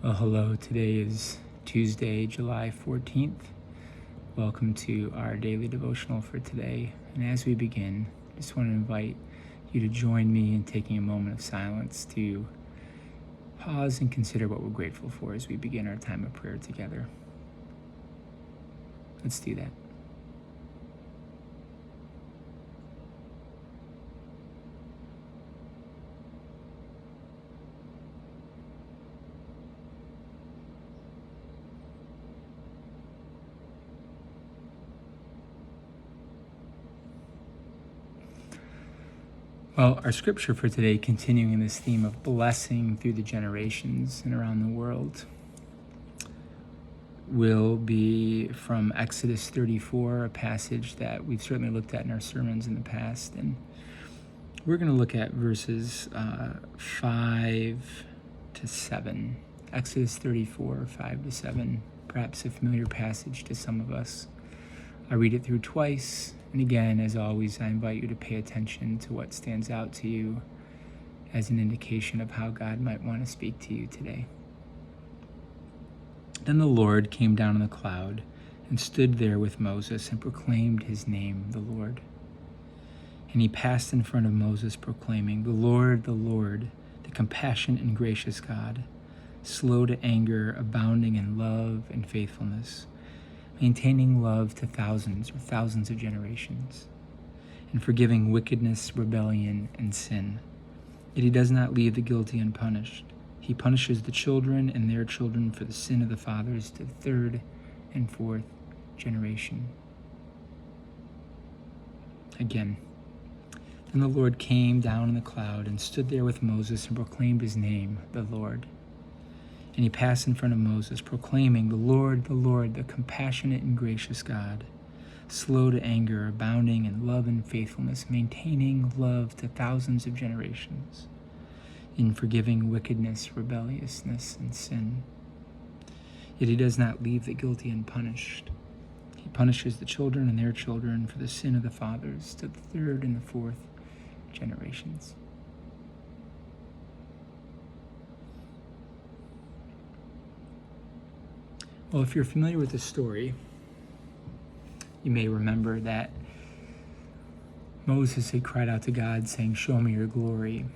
Well, hello. Today is Tuesday, July 14th. Welcome to our daily devotional for today. And as we begin, I just want to invite you to join me in taking a moment of silence to pause and consider what we're grateful for as we begin our time of prayer together. Let's do that. Well, our scripture for today, continuing this theme of blessing through the generations and around the world, will be from Exodus 34, a passage that we've certainly looked at in our sermons in the past. And we're going to look at verses 5 to 7. Exodus 34, 5 to 7, perhaps a familiar passage to some of us. I read it through twice, and again, as always, I invite you to pay attention to what stands out to you as an indication of how God might want to speak to you today. Then the Lord came down in the cloud and stood there with Moses and proclaimed his name, the Lord. And he passed in front of Moses, proclaiming, the Lord, the compassionate and gracious God, slow to anger, abounding in love and faithfulness, maintaining love to thousands of generations, and forgiving wickedness, rebellion, and sin. Yet he does not leave the guilty unpunished. He punishes the children and their children for the sin of the fathers to the third and fourth generation. Again, then the Lord came down in the cloud and stood there with Moses and proclaimed his name, the Lord. And he passed in front of Moses, proclaiming, the Lord, the compassionate and gracious God, slow to anger, abounding in love and faithfulness, maintaining love to thousands of generations, in forgiving wickedness, rebelliousness, and sin. Yet he does not leave the guilty unpunished. He punishes the children and their children for the sin of the fathers to the third and the fourth generations. Well, if you're familiar with the story, you may remember that Moses had cried out to God saying, show me your glory.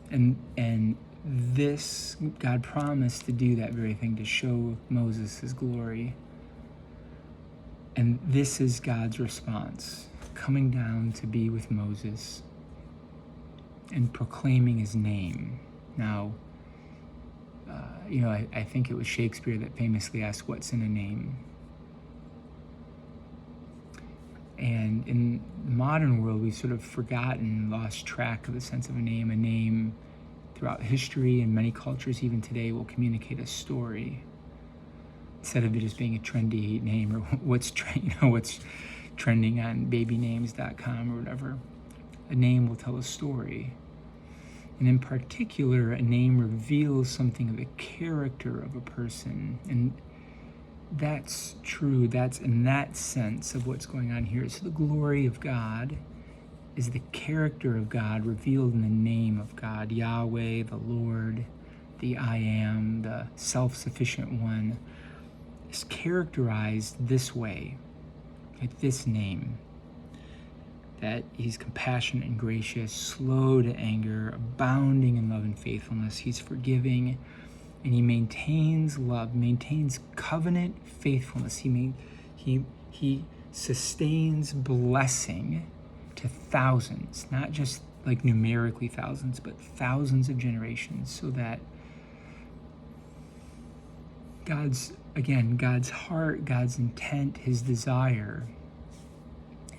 And this, God promised to do that very thing, to show Moses his glory. And this is God's response, coming down to be with Moses and proclaiming his name. Now, I think it was Shakespeare that famously asked, what's in a name? And in the modern world, we've sort of forgotten, lost track of the sense of a name. A name throughout history and many cultures, even today, will communicate a story instead of it just being a trendy name or what's trending on babynames.com or whatever. A name will tell a story. And in particular, a name reveals something of the character of a person. And that's true. That's in that sense of what's going on here. So the glory of God is the character of God revealed in the name of God, Yahweh, the Lord, the I Am, the self-sufficient one, is characterized this way, like this name, that he's compassionate and gracious, slow to anger, abounding in love and faithfulness. He's forgiving, and he maintains love, maintains covenant faithfulness. He sustains blessing to thousands, not just like numerically thousands, but thousands of generations, so that God's heart, God's intent, his desire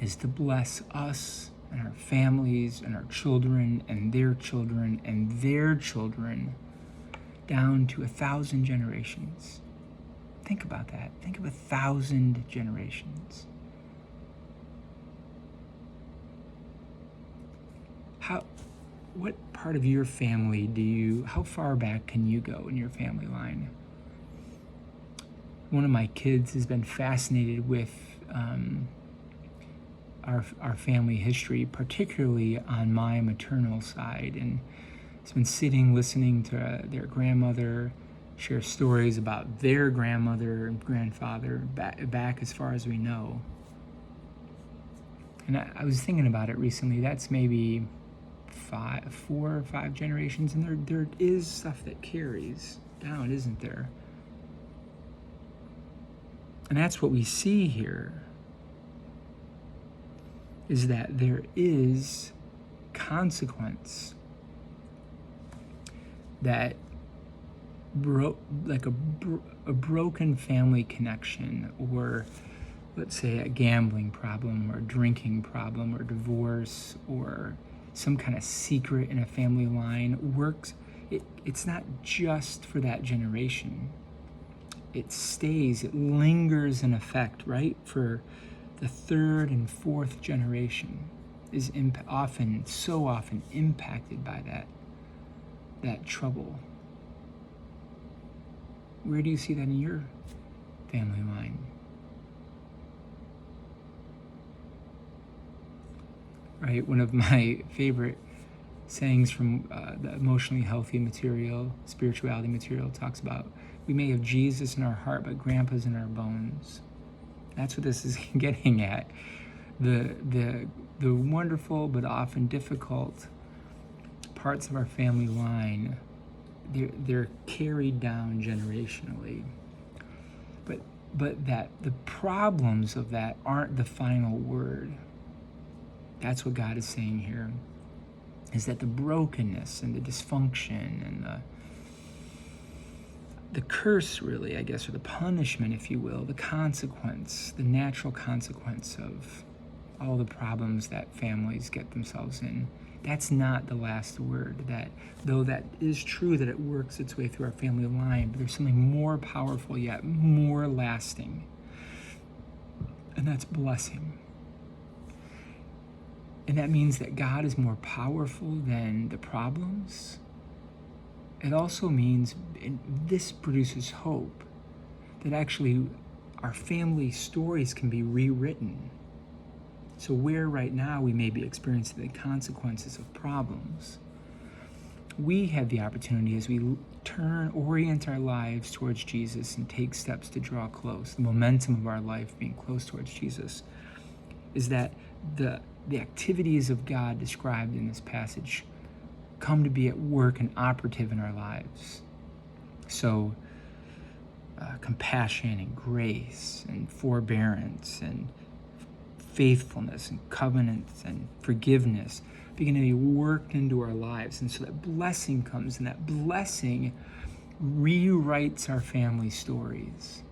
is to bless us and our families and our children and their children and their children down to 1,000 generations. Think about that. Think of 1,000 generations. What part of your family how far back can you go in your family line? One of my kids has been fascinated with our family history, particularly on my maternal side, and has been sitting, listening to their grandmother share stories about their grandmother and grandfather back as far as we know. And I was thinking about it recently. That's maybe 4 or 5 generations, and there is stuff that carries down, isn't there? And that's what we see here, is that there is consequence that like a broken family connection, or let's say a gambling problem, or a drinking problem, or divorce, or some kind of secret in a family line works. It's not just for that generation. It stays, it lingers in effect, right? For the 3rd and 4th generation is so often impacted by that trouble. Where do you see that in your family line? Right, one of my favorite sayings from the emotionally healthy material, spirituality material, talks about, we may have Jesus in our heart, but grandpa's in our bones. That's what this is getting at. The wonderful but often difficult parts of our family line, they're carried down generationally. But that the problems of that aren't the final word. That's what God is saying here, is that the brokenness and the dysfunction and the curse, really, I guess, or the punishment, if you will, the consequence, the natural consequence of all the problems that families get themselves in, that's not the last word. That, though that is true that it works its way through our family line, but there's something more powerful yet, more lasting, and that's blessing. And that means that God is more powerful than the problems. It also means, and this produces hope, that actually our family stories can be rewritten. So where right now we may be experiencing the consequences of problems, we have the opportunity, as we orient our lives towards Jesus and take steps to draw close, the momentum of our life being close towards Jesus, is that the activities of God described in this passage come to be at work and operative in our lives. So compassion and grace and forbearance and faithfulness and covenants and forgiveness begin to be worked into our lives. And so that blessing comes, and that blessing rewrites our family stories,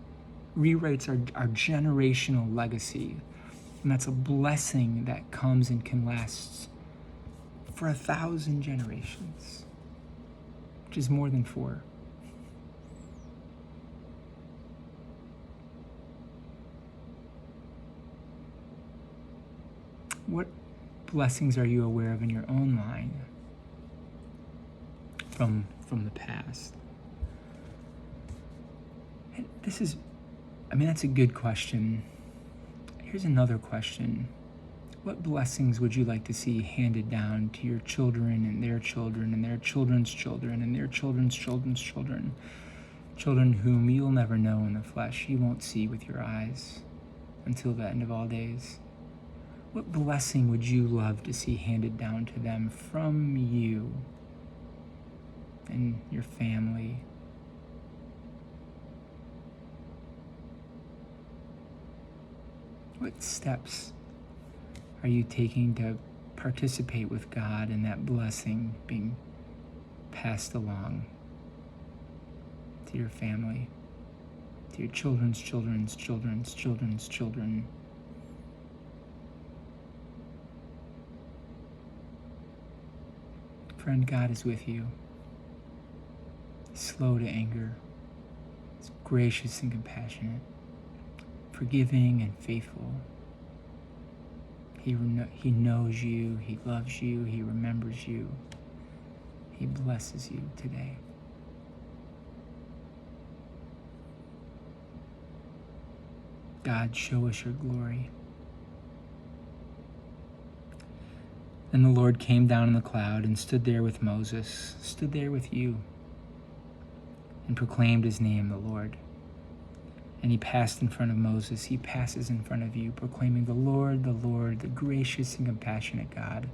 rewrites our generational legacy. And that's a blessing that comes and can last for 1,000 generations, which is more than 4. What blessings are you aware of in your own line from the past? That's a good question. Here's another question. What blessings would you like to see handed down to your children and their children and their children's children and their children's children's children? Children whom you'll never know in the flesh, you won't see with your eyes until the end of all days. What blessing would you love to see handed down to them from you and your family? What steps are you taking to participate with God in that blessing being passed along to your family, to your children's children's children's children's children? Friend, God is with you. He's slow to anger. He's gracious and compassionate, forgiving and faithful. He knows you. He loves you. He remembers you. He blesses you today. God, show us your glory. And the Lord came down in the cloud and stood there with Moses, stood there with you. and proclaimed his name, the Lord. And he passed in front of Moses. He passes in front of you, proclaiming the Lord, the gracious and compassionate God,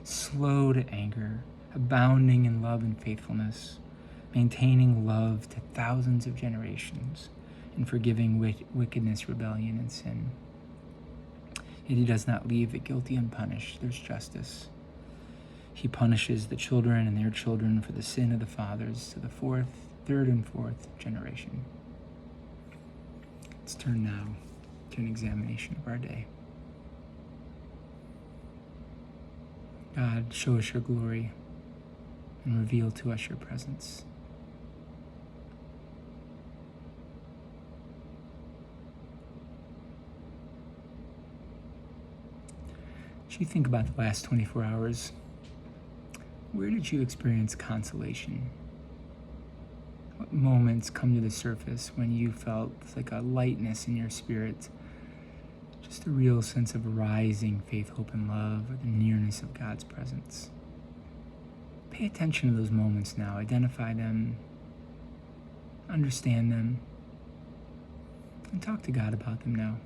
slow to anger, abounding in love and faithfulness, maintaining love to thousands of generations, and forgiving wickedness, rebellion, and sin. Yet he does not leave the guilty unpunished. There's justice. He punishes the children and their children for the sin of the fathers to the third and fourth generation. Let's turn now to an examination of our day. God, show us your glory and reveal to us your presence. As you think about the last 24 hours, where did you experience consolation? What moments come to the surface when you felt like a lightness in your spirit, just a real sense of rising faith, hope, and love, or the nearness of God's presence? Pay attention to those moments now. Identify them, understand them, and talk to God about them now.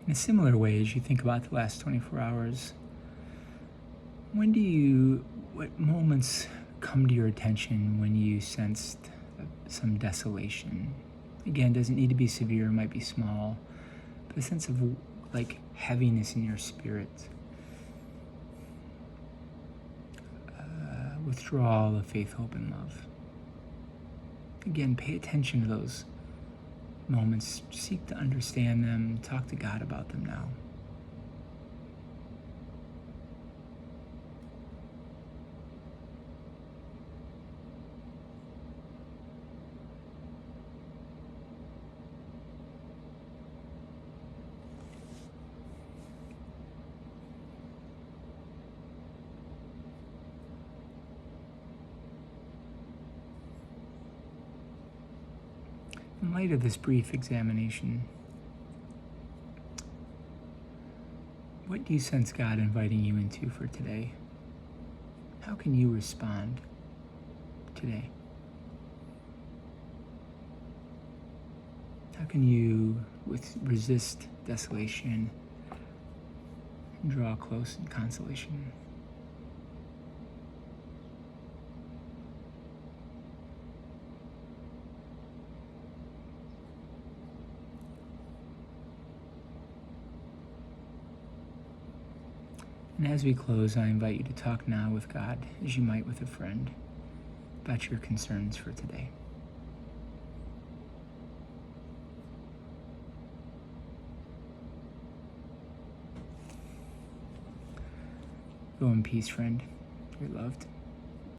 In a similar way, as you think about the last 24 hours, what moments come to your attention when you sensed some desolation? Again, it doesn't need to be severe, it might be small, but a sense of like heaviness in your spirit, withdrawal of faith, hope, and love. Again, pay attention to those moments, seek to understand them, talk to God about them now. In light of this brief examination, what do you sense God inviting you into for today? How can you respond today? How can you resist desolation and draw close in consolation? And as we close, I invite you to talk now with God as you might with a friend about your concerns for today. Go in peace, friend. You're loved.